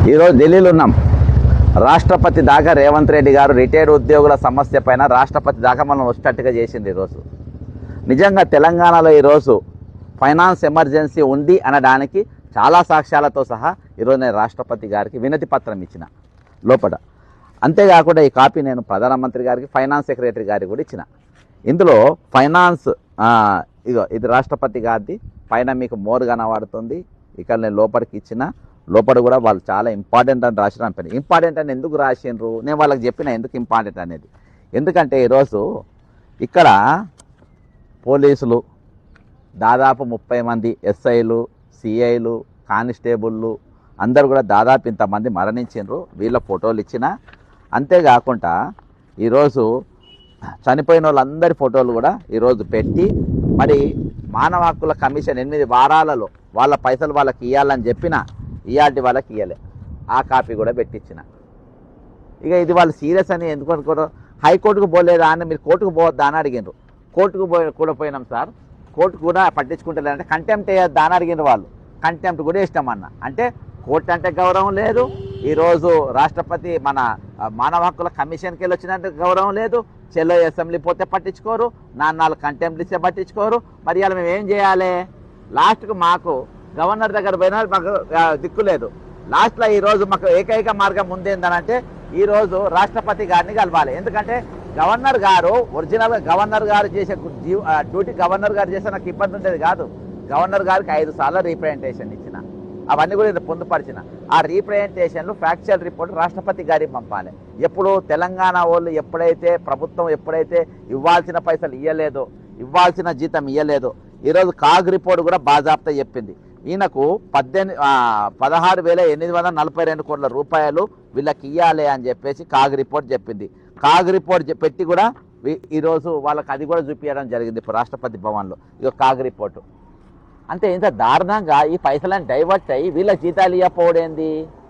ఈరోజు ఢిల్లీలో ఉన్నాం. రాష్ట్రపతి దాకా రేవంత్ రెడ్డి గారు రిటైర్డ్ ఉద్యోగుల సమస్య పైన రాష్ట్రపతి దాకా మనం వచ్చేటట్టుగా చేసింది. ఈరోజు నిజంగా తెలంగాణలో ఈరోజు ఫైనాన్స్ ఎమర్జెన్సీ ఉంది అనడానికి చాలా సాక్ష్యాలతో సహా ఈరోజు నేను రాష్ట్రపతి గారికి వినతి పత్రం ఇచ్చిన లోపల. అంతేకాకుండా ఈ కాపీ నేను ప్రధానమంత్రి గారికి, ఫైనాన్స్ సెక్రటరీ గారికి కూడా ఇచ్చిన. ఇందులో ఫైనాన్స్ ఇది రాష్ట్రపతి గారిది, పైన మీకు మోర్ కనబడుతుంది. ఇక్కడ నేను లోపలికి ఇచ్చిన, లోపల కూడా వాళ్ళు చాలా ఇంపార్టెంట్ అని రాసిన పని. ఇంపార్టెంట్ అని ఎందుకు రాసిండ్రు నేను వాళ్ళకి చెప్పిన ఎందుకు ఇంపార్టెంట్ అనేది. ఎందుకంటే ఈరోజు ఇక్కడ పోలీసులు దాదాపు 30 మంది, ఎస్ఐలు, సిఐలు, కానిస్టేబుళ్ళు అందరు కూడా దాదాపు ఇంతమంది మరణించిండ్రు. వీళ్ళ ఫోటోలు ఇచ్చిన. అంతేకాకుండా ఈరోజు చనిపోయిన వాళ్ళందరి ఫోటోలు కూడా ఈరోజు పెట్టి, మరి మానవ హక్కుల కమిషన్ 8 వారాలలో వాళ్ళ పైసలు వాళ్ళకి ఇవ్వాలని చెప్పిన, ఇవాళ వాళ్ళకి ఇవ్వలే. ఆ కాపీ కూడా పెట్టించిన. ఇక ఇది వాళ్ళు సీరియస్ అని ఎందుకు అనుకోరు. హైకోర్టుకు పోలేదా అని, మీరు కోర్టుకు పోవద్దా అని అడిగినారు. కోర్టుకు కూడా పోయినాం సార్, కోర్టు కూడా పట్టించుకుంటలేదంటే కంటెంప్ట్ వేయద్దా అని అడిగినారు వాళ్ళు. కంటెంప్ట్ కూడా ఇష్టమన్నా. అంటే కోర్టు అంటే గౌరవం లేదు. ఈరోజు రాష్ట్రపతి మన మానవ హక్కుల కమిషన్కి వెళ్ళి వచ్చినట్టు గౌరవం లేదు. చెల్లో అసెంబ్లీ పోతే పట్టించుకోరు, 4 కంటెంప్ట్ ఇస్తే పట్టించుకోరు. మరి ఇలా మేము ఏం చేయాలి? లాస్ట్కు మాకు గవర్నర్ దగ్గర పోయినా మాకు దిక్కు లేదు. లాస్ట్లో ఈరోజు మాకు ఏకైక మార్గం ముందేందనంటే ఈరోజు రాష్ట్రపతి గారిని కలవాలి. ఎందుకంటే గవర్నర్ గారు ఒరిజినల్గా గవర్నర్ గారు చేసే డ్యూటీ గవర్నర్ గారు చేస్తే నాకు ఇబ్బంది ఉండేది కాదు. గవర్నర్ గారికి 5 సార్లు రీప్రజెంటేషన్ ఇచ్చిన, అవన్నీ కూడా పొందుపరిచిన. ఆ రీప్రజెంటేషన్లు ఫ్యాక్చువల్ రిపోర్ట్ రాష్ట్రపతి గారికి పంపాలి. ఎప్పుడు తెలంగాణ వాళ్ళు ఎప్పుడైతే ప్రభుత్వం ఇవ్వాల్సిన పైసలు ఇవ్వలేదో, ఇవ్వాల్సిన జీతం ఇవ్వలేదో, ఈరోజు కాగ్ రిపోర్ట్ కూడా బాజాప్తా చెప్పింది. ఈయనకు 16,842 కోట్ల రూపాయలు వీళ్ళకి ఇవ్వాలి అని చెప్పేసి కాగ్ రిపోర్ట్ చెప్పింది. కాగ్ రిపోర్ట్ పెట్టి కూడా ఈరోజు వాళ్ళకి అది కూడా చూపించడం జరిగింది ఇప్పుడు రాష్ట్రపతి భవన్లో. ఇక కాగ్ రిపోర్టు అంటే ఇంత దారుణంగా ఈ పైసలను డైవర్ట్ అయ్యి వీళ్ళ జీతాలు ఇవ్వకపోవడేంది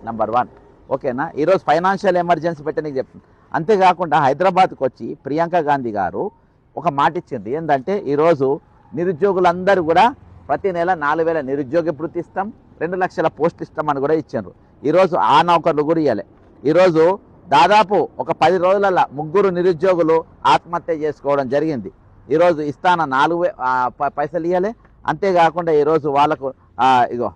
నంబర్ 1. ఓకేనా? ఈరోజు ఫైనాన్షియల్ ఎమర్జెన్సీ పెట్టడానికి చెప్తుంది. అంతేకాకుండా హైదరాబాద్కి వచ్చి ప్రియాంక గాంధీ గారు ఒక మాట ఇచ్చింది. ఏంటంటే ఈరోజు నిరుద్యోగులందరూ కూడా ప్రతి నెల 4,000 నిరుద్యోగ భృతి ఇస్తాం, 2 లక్షల పోస్ట్ ఇస్తామని కూడా ఇచ్చారు. ఈరోజు ఆ నౌకర్లు కూడా ఇవ్వాలి. ఈరోజు దాదాపు ఒక 10 రోజులలో 3 నిరుద్యోగులు ఆత్మహత్య చేసుకోవడం జరిగింది. ఈరోజు ఇస్తాన 4 పైసలు ఇవ్వాలి. అంతేకాకుండా ఈరోజు వాళ్ళకు ఇగో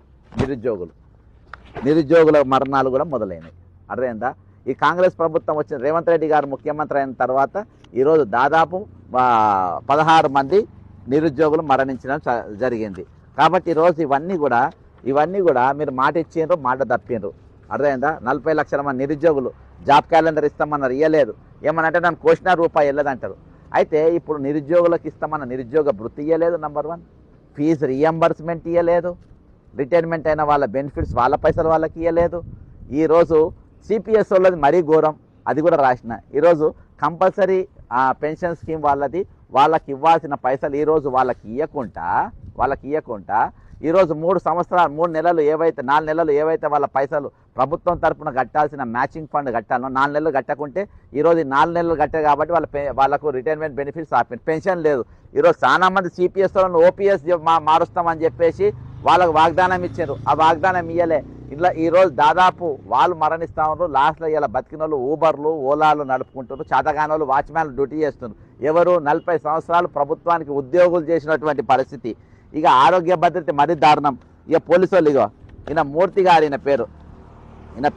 నిరుద్యోగుల మరణాలు కూడా మొదలైనవి. అర్థమైందా? ఈ కాంగ్రెస్ ప్రభుత్వం వచ్చిన రేవంత్ రెడ్డి గారు ముఖ్యమంత్రి అయిన తర్వాత ఈరోజు దాదాపు 16 మంది నిరుద్యోగులు మరణించడం జరిగింది. కాబట్టి ఈరోజు ఇవన్నీ కూడా మీరు మాట ఇచ్చిండ్రు, మాట తప్పిండ్రు. అర్థమైందా? 40 లక్షల మంది నిరుద్యోగులు జాబ్ క్యాలెండర్ ఇస్తామన్నారు, ఇవ్వలేదు. ఏమనంటే నన్ను కోసిన రూపాయి వెళ్ళదంటారు. అయితే ఇప్పుడు నిరుద్యోగులకు ఇస్తామన్న నిరుద్యోగ భృతి ఇవ్వలేదు నంబర్ 1, ఫీజు రీఎంబర్స్మెంట్ ఇవ్వలేదు, రిటైర్మెంట్ అయిన వాళ్ళ బెనిఫిట్స్ వాళ్ళ పైసలు వాళ్ళకి ఇవ్వలేదు. ఈరోజు సిపిఎస్ వాళ్ళది మరీ ఘోరం, అది కూడా రాసిన. ఈరోజు కంపల్సరీ పెన్షన్ స్కీమ్ వాళ్ళకి ఇవ్వాల్సిన పైసలు ఈరోజు వాళ్ళకి ఇవ్వకుండా ఈరోజు 3 నెలలు 4 నెలలు ఏవైతే వాళ్ళ పైసలు ప్రభుత్వం తరఫున కట్టాల్సిన మ్యాచింగ్ ఫండ్ కట్టాలనో 4 నెలలు కట్టకుంటే ఈరోజు 4 నెలలు కట్టారు కాబట్టి వాళ్ళకు రిటైర్మెంట్ బెనిఫిట్స్ ఆపింది, పెన్షన్ లేదు. ఈరోజు చాలా మంది సిపిఎస్ వాళ్ళని ఓపీఎస్ మారుస్తామని చెప్పేసి వాళ్ళకు వాగ్దానం ఇచ్చారు, ఆ వాగ్దానం ఇవ్వలే. ఇట్లా ఈరోజు దాదాపు వాళ్ళు మరణిస్తూ ఉన్నారు. లాస్ట్లో ఇలా బతికిన వాళ్ళు ఊబర్లు, ఓలాలు నడుపుకుంటున్నారు. చేతగాని వాళ్ళు వాచ్మ్యాన్లు డ్యూటీ చేస్తున్నారు. ఎవరు 40 సంవత్సరాలు ప్రభుత్వానికి ఉద్యోగులు చేసినటువంటి పరిస్థితి. ఇక ఆరోగ్య భద్రత మరీ దారుణం. ఇక పోలీసు వాళ్ళు ఈయన మూర్తి గారు, ఈయన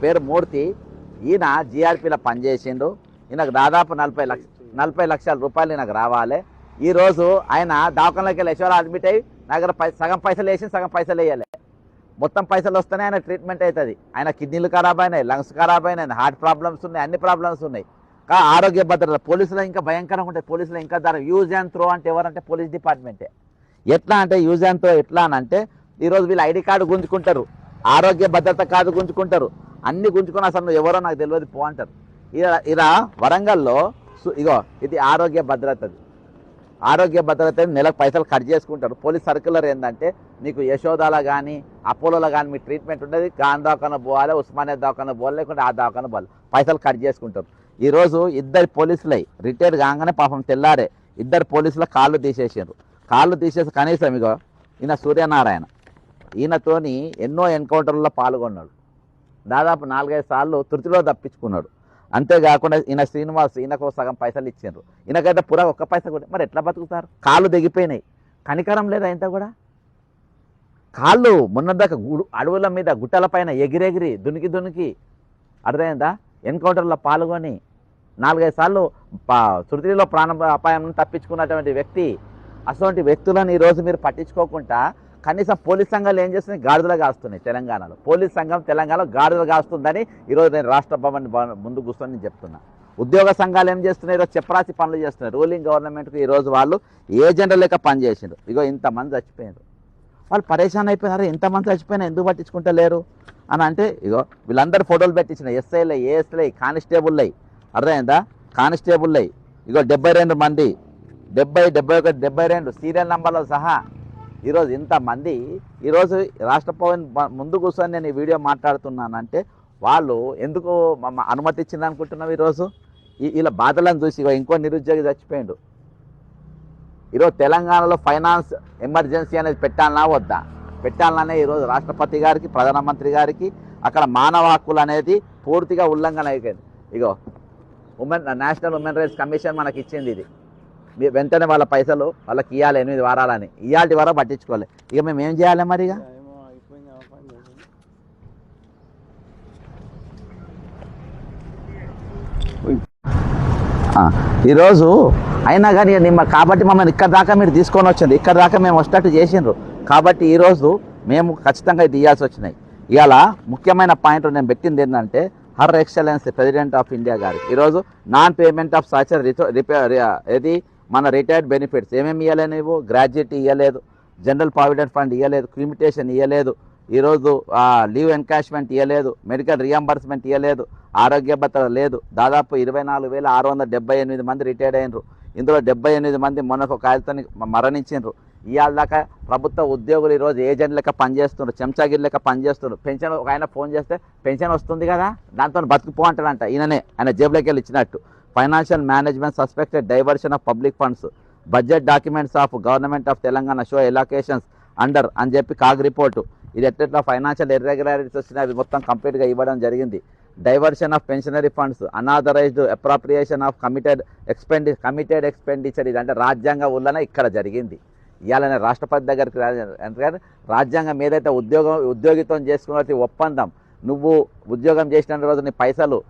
పేరు మూర్తి. ఈయన జీఆర్పీలో పనిచేసిండు. ఈయనకు దాదాపు 40 లక్షల రూపాయలు ఈయనకు రావాలి. ఈరోజు ఆయన దవాఖానలోకి వెళ్ళి యశ్వర అడ్మిట్ అయ్యి నా దగ్గర సగం పైసలు వేసి సగం పైసలు వేయాలి. మొత్తం పైసలు వస్తేనే ఆయన ట్రీట్మెంట్ అవుతుంది. ఆయన కిడ్నీలు ఖరాబ్ అయినాయి, లంగ్స్ ఖరాబ్ అయినాయి, హార్ట్ ప్రాబ్లమ్స్ ఉన్నాయి, అన్ని ప్రాబ్లమ్స్ ఉన్నాయి. ఆరోగ్య భద్రత పోలీసులో ఇంకా భయంకరంగా ఉంటాయి. పోలీసులో ఇంకా యూజ్ అండ్ త్రో అంటే ఎవరంటే పోలీస్ డిపార్ట్మెంటే. ఎట్లా అంటే యూజ్ అండ్ త్రో ఎట్లా అనంటే ఈరోజు వీళ్ళు ఐడి కార్డు గుంజుకుంటారు, ఆరోగ్య భద్రత కార్డు గుంజుకుంటారు, అన్ని గుంజుకుని అసలు నువ్వు ఎవరో నాకు తెలియదు పో అంటారు. ఇలా వరంగల్లో ఇది ఆరోగ్య భద్రత నెలకు పైసలు కట్ చేసుకుంటారు. పోలీస్ సర్క్యులర్ ఏంటంటే మీకు యశోదాలో కానీ అపోలోలో కానీ మీ ట్రీట్మెంట్ ఉండేది, గాంధీ దవాఖాన పోవాలి, ఉస్మానియా దవాఖాన పోవాలి, లేకుంటే ఆ దవాఖాన పోవాలి, పైసలు కట్ చేసుకుంటారు. ఈరోజు 2 పోలీసులై రిటైర్డ్ కాగానే పాపం తెల్లారే 2 పోలీసుల కాళ్ళు తీసేసారు. కాళ్ళు తీసేసి కనీసం ఈయన సూర్యనారాయణ ఈయనతోని ఎన్నో ఎన్కౌంటర్లలో పాల్గొన్నాడు. దాదాపు 4-5 సార్లు తృతిలో తప్పించుకున్నాడు. అంతేకాకుండా ఈయన శ్రీనివాస్ ఈయనకు సగం పైసలు ఇచ్చిండ్రు, ఈయనకైతే పురా ఒక్క పైసా కూడా. మరి ఎట్లా బతుకుతారు? కాళ్ళు దిగిపోయినాయి, కనికరం లేదా ఇంత కూడా? కాళ్ళు మొన్నదాకా అడవుల మీద గుట్టల పైన ఎగిరెగిరి దునికి అర్థమైందా, ఎన్కౌంటర్లో పాల్గొని 4-5 సార్లు తృతిలో ప్రాణ అపాయం తప్పించుకున్నటువంటి వ్యక్తి. అటువంటి వ్యక్తులను ఈరోజు మీరు పట్టించుకోకుండా కనీసం పోలీస్ సంఘాలు ఏం చేస్తున్నాయి? గాడిదలు కాస్తున్నాయి. తెలంగాణలో పోలీస్ సంఘం తెలంగాణలో గాడిదలు కాస్తుందని ఈరోజు నేను రాష్ట్ర భవన్ ముందు కూర్చొని నేను చెప్తున్నా. ఉద్యోగ సంఘాలు ఏం చేస్తున్నాయి? ఈరోజు చెప్పరాసి పనులు చేస్తున్నాయి. రూలింగ్ గవర్నమెంట్కి ఈరోజు వాళ్ళు ఏజెంట్ లెక్క పనిచేసిండ్రు. ఇగో ఇంతమంది చచ్చిపోయారు, వాళ్ళు పరేషాన్ అయిపోయినారు. ఇంతమంది చచ్చిపోయినా ఎందుకు పట్టించుకుంటలేరు అని అంటే, ఇగో వీళ్ళందరూ ఫోటోలు పెట్టించిన ఎస్ఐలై, ఏఎస్లై, కానిస్టేబుల్లై, అర్థమైందా, కానిస్టేబుల్లై. ఇగో 72 మంది, 70, 71, 72 సీరియల్ నెంబర్లో సహా ఈరోజు ఇంతమంది. ఈరోజు రాష్ట్ర భవన్ ముందు కూర్చొని నేను ఈ వీడియో మాట్లాడుతున్నానంటే వాళ్ళు ఎందుకు అనుమతించింది అనుకుంటున్నావు? ఈరోజు ఇలా బాధలను చూసి ఇంకో నిరుద్యోగి చచ్చిపోయిండు. ఈరోజు తెలంగాణలో ఫైనాన్స్ ఎమర్జెన్సీ అనేది పెట్టాలన్నా వద్దా? పెట్టాలనే ఈరోజు రాష్ట్రపతి గారికి, ప్రధానమంత్రి గారికి అక్కడ మానవ హక్కులు అనేది పూర్తిగా ఉల్లంఘన అయిపోయింది. ఇగో నేషనల్ ఉమెన్ రైట్స్ కమిషన్ మనకి ఇచ్చింది ఇది. వెంటనే వాళ్ళ పైసలు వాళ్ళకి ఇవ్వాలి 8 వారాలని. ఇవాళ వరకు పట్టించుకోవాలి. ఇక మేము ఏం చేయాలి మరి? ఇక ఈరోజు అయినా కానీ కాబట్టి మమ్మల్ని ఇక్కడ దాకా మీరు తీసుకొని వచ్చిండ్రు, ఇక్కడ దాకా మేము వచ్చేటట్టు చేసిండ్రు. కాబట్టి ఈరోజు మేము ఖచ్చితంగా తీయాల్సి వచ్చినాయి. ఇవాళ ముఖ్యమైన పాయింట్ నేను పెట్టింది ఏంటంటే, her excellence president of India గారు ఈరోజు నాన్ పేమెంట్ ఆఫ్ సాచర్ ఏది మన రిటైర్డ్ బెనిఫిట్స్ ఏమేమి ఇవ్వలేదు? నువ్వు గ్రాడ్యుయేట్ ఇవ్వలేదు, జనరల్ ప్రావిడెంట్ ఫండ్ ఇవ్వలేదు, క్రిమిటేషన్ ఇవ్వలేదు, ఈరోజు లీవ్ ఎన్కాష్మెంట్ ఇవ్వలేదు, మెడికల్ రియంబర్స్మెంట్ ఇవ్వలేదు, ఆరోగ్య భద్రత లేదు. దాదాపు 24,678 మంది రిటైర్డ్ అయినరు. ఇందులో 78 మంది మొన్నకు కాయలతో మరణించారు. ఇవాళ దాకా ప్రభుత్వ ఉద్యోగులు ఈరోజు ఏజెంట్ లెక్క పనిచేస్తున్నారు, చెంచాగిరి లెక్క పనిచేస్తున్నారు. పెన్షన్ ఒక ఆయన ఫోన్ చేస్తే పెన్షన్ వస్తుంది కదా, దాంతో బతుకుపో అంటాడంట. ఆయన జేబులోకి వెళ్ళి ఇచ్చినట్టు. Financial management suspected diversion of public funds, budget documents of government of Telangana show allocations under అని చెప్పి కాగ్ రిపోర్టు. ఇది ఎట్లా ఫైనాన్షియల్ ఇర్రెగ్యులారిటీస్ వచ్చినాయి అవి మొత్తం కంప్లీట్గా ఇవ్వడం జరిగింది. Diversion of pensionary funds, unauthorised appropriation of committed expenditure. ఇది అంటే రాజ్యాంగ ఉల్లంఘన ఇక్కడ జరిగింది. ఇవాళ రాష్ట్రపతి దగ్గరికి ఎందుకంటే రాజ్యాంగం ఏదైతే ఉద్యోగితో చేసుకున్న ఒప్పందం, నువ్వు ఉద్యోగం చేసిన రోజు నీ పైసలు,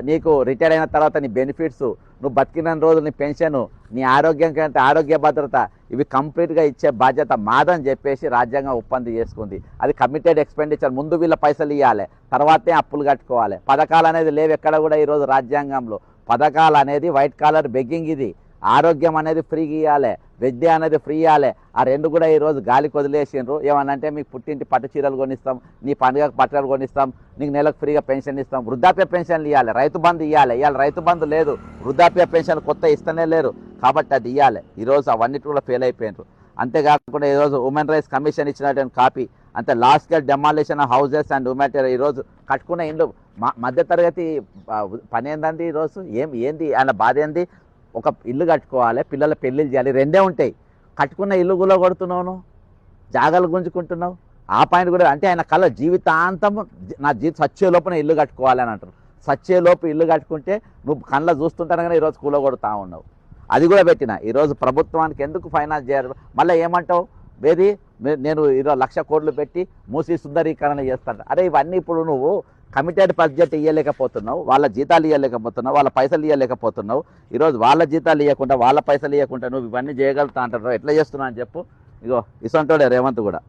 నీకు రిటైర్ అయిన తర్వాత నీ బెనిఫిట్స్, నువ్వు బతికిన రోజు నీ పెన్షను, నీ ఆరోగ్యం కంటే ఆరోగ్య భద్రత, ఇవి కంప్లీట్గా ఇచ్చే బాధ్యత మాదని చెప్పేసి రాజ్యాంగం ఒప్పందం చేసుకుంది. అది కమిటెడ్ ఎక్స్పెండిచర్. ముందు వీళ్ళ పైసలు ఇవ్వాలి, తర్వాతే అప్పులు కట్టుకోవాలి. పథకాలు అనేది లేవు ఎక్కడ కూడా ఈరోజు రాజ్యాంగంలో. పథకాలు అనేది వైట్ కాలర్ బెగ్గింగ్. ఇది ఆరోగ్యం అనేది ఫ్రీగా ఇవ్వాలి, విద్య అనేది ఫ్రీ ఇవ్వాలి. ఆ రెండు కూడా ఈరోజు గాలికి వదిలేసిండ్రు. ఏమనంటే మీకు పుట్టింటి పట్టు చీరలు కొనిస్తాం, నీ పండుగకు పట్టలు కొనిస్తాం, నీకు నెలకు ఫ్రీగా పెన్షన్ ఇస్తాం, వృద్ధాప్య పెన్షన్లు ఇవ్వాలి, రైతు బంధు ఇవ్వాలి. ఇవాళ రైతు బంధు లేదు, వృద్ధాప్య పెన్షన్ కొత్త ఇస్తూనే లేరు. కాబట్టి అది ఇవ్వాలి. ఈరోజు అవన్నిటి కూడా ఫెయిల్ అయిపోయినారు. అంతేకాకుండా ఈరోజు ఉమెన్ రైట్స్ కమిషన్ ఇచ్చినటువంటి కాపీ అంతే large scale demolition of houses and humanitarian. ఈరోజు కట్టుకున్న ఇండ్లు మధ్యతరగతి పని ఏందండి ఈరోజు? ఏంది ఆయన బాధ ఏంది? ఒక ఇల్లు కట్టుకోవాలి, పిల్లల పెళ్ళిళ్ళు చేయాలి, రెండే ఉంటాయి. కట్టుకున్న ఇల్లు కూడా కొడుతున్నావు, జాగాలు గుంజుకుంటున్నావు. ఆ పాయింట్ కూడా అంటే ఆయన కళ జీవితాంతం నా సచ్చే లోపు ఇల్లు కట్టుకోవాలి అని అంటారు. సచ్చే లోపు ఇల్లు కట్టుకుంటే నువ్వు కళ్ళ చూస్తుంటాను కానీ ఈరోజు కూల కొడుతూ ఉన్నావు. అది కూడా పెట్టిన. ఈరోజు ప్రభుత్వానికి ఎందుకు ఫైనాన్స్ చేయాలి? మళ్ళీ ఏమంటావు? వేది నేను ఈరోజు 1,00,000 కోట్లు పెట్టి మూసి సుందరీకరణ చేస్తాను. అరే ఇవన్నీ ఇప్పుడు నువ్వు కమిటెడ్ బడ్జెట్ ఇవ్వలేకపోతున్నావు, వాళ్ళ జీతాలు ఇవ్వలేకపోతున్నావు, వాళ్ళ పైసలు ఇవ్వలేకపోతున్నావు. ఈరోజు వాళ్ళ జీతాలు ఇవ్వకుండా, వాళ్ళ పైసలు ఇవ్వకుండా నువ్వు ఇవన్నీ చేయగలుగుతా అంటారు. ఎట్లా చేస్తున్నావు అని చెప్పు. ఇగో ఇసంటోడే రేవంత్ కూడా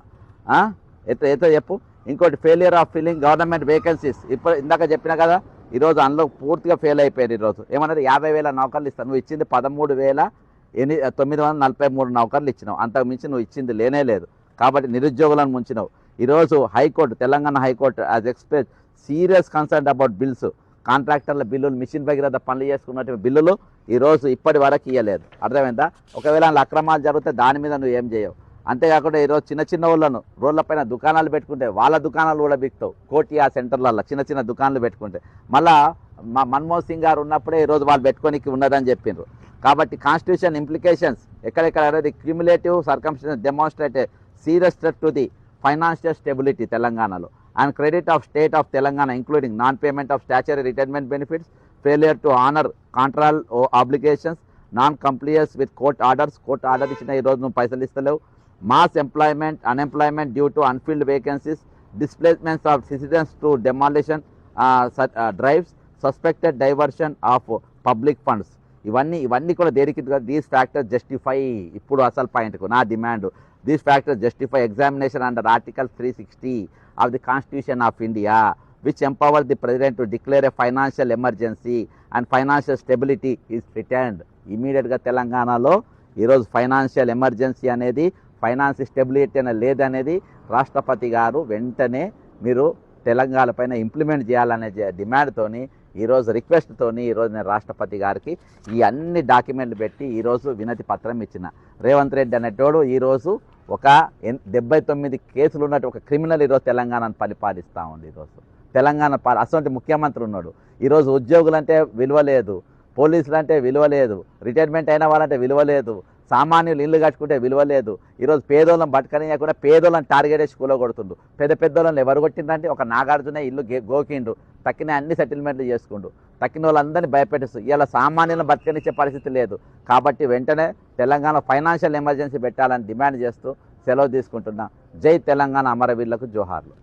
ఎట్లా చెప్పు. ఇంకోటి failure of filling government vacancies. ఇప్పుడు ఇందాక చెప్పినా కదా, ఈరోజు అందులో పూర్తిగా ఫెయిల్ అయిపోయారు. ఈరోజు ఏమన్నారు? 50,000 నౌకర్లు ఇస్తాను. నువ్వు ఇచ్చింది 13,943 నౌకర్లు ఇచ్చినావు. అంతకు మించి నువ్వు ఇచ్చింది లేనే లేదు. కాబట్టి నిరుద్యోగులను ముంచినావు. ఈరోజు high court, Telangana high court has expressed serious concern about bills, కాంట్రాక్టర్ల బిల్లులు, మిషన్ భగీరథ పనులు చేసుకున్నటువంటి బిల్లులు ఈరోజు ఇప్పటి వరకు ఇవ్వలేదు. అర్థమైందా? ఒకవేళ అందులో అక్రమాలు జరిగితే దాని మీద నువ్వు ఏం చేయవు. అంతేకాకుండా ఈరోజు చిన్న వాళ్ళను రోడ్లపైన దుకాణాలు పెట్టుకుంటే వాళ్ళ దుకాణాలు కూడా బిక్తావు. కోటియా సెంటర్లలో చిన్న దుకాణాలు పెట్టుకుంటే మళ్ళా మన్మోహన్ సింగ్ గారు ఉన్నప్పుడే ఈరోజు వాళ్ళు పెట్టుకోనికి ఉన్నదని చెప్పిండ్రు. కాబట్టి కాన్స్టిట్యూషన్ ఇంప్లికేషన్స్ ఎక్కడెక్కడ అనేది cumulative circumstances demonstrate serious threat to the financial stability తెలంగాణలో. and credit of state of Telangana including non-payment of statutory retirement benefits, failure to honor contract obligations, non-compliance with court orders ఇచ్చిన ఈరోజు నువ్వు పైసలు ఇస్తలేవు, mass employment unemployment due to unfilled vacancies, displacements of citizens to demolition drives, suspected diversion of public funds. ఇవన్నీ కూడా దేనికి these factors justify, ఇప్పుడు అసలు పాయింట్కు నా demand, these factors justify examination under article 360 of the Constitution of India, which empowers the President to declare a financial emergency and financial stability is threatened. ఇమీడియట్గా తెలంగాణలో ఈరోజు ఫైనాన్షియల్ ఎమర్జెన్సీ అనేది, finance stability అనేది లేదనేది రాష్ట్రపతి గారు వెంటనే మీరు తెలంగాణ పైన ఇంప్లిమెంట్ చేయాలనే డిమాండ్తోని ఈరోజు రిక్వెస్ట్తోని ఈరోజు నేను రాష్ట్రపతి గారికి ఈ అన్ని డాక్యుమెంట్లు పెట్టి ఈరోజు వినతి పత్రం ఇచ్చిన. రేవంత్ రెడ్డి అనేటోడు ఈరోజు ఒక 79 కేసులు ఉన్నట్టు ఒక క్రిమినల్ ఈరోజు తెలంగాణను పరిపాలిస్తూ ఉంది. ఈరోజు తెలంగాణ అసలు ముఖ్యమంత్రి ఉన్నాడు. ఈరోజు ఉద్యోగులంటే విలువ లేదు, పోలీసులు అంటే విలువ లేదు, రిటైర్మెంట్ అయిన వాళ్ళంటే విలువ లేదు, సామాన్యులు ఇల్లు కట్టుకుంటే విలువ లేదు. ఈరోజు పేదోళ్ళని బతకనియకుండా పేదోళ్ళని టార్గెట్ వేసి కూలగొడుతుండు. పెద్దోళ్ళని ఎవరు కొట్టిందంటే ఒక నాగార్జున ఇల్లు గోకిండు, తక్కిన అన్ని సెటిల్మెంట్లు చేసుకుండు, తక్కిన వాళ్ళందరినీ భయపెట్టేస్తూ ఇలా సామాన్యులను బతకనిచ్చే పరిస్థితి లేదు. కాబట్టి వెంటనే తెలంగాణ ఫైనాన్షియల్ ఎమర్జెన్సీ పెట్టాలని డిమాండ్ చేస్తూ సెలవు తీసుకుంటున్నా. జై తెలంగాణ, అమరవీరులకు జోహార్లు.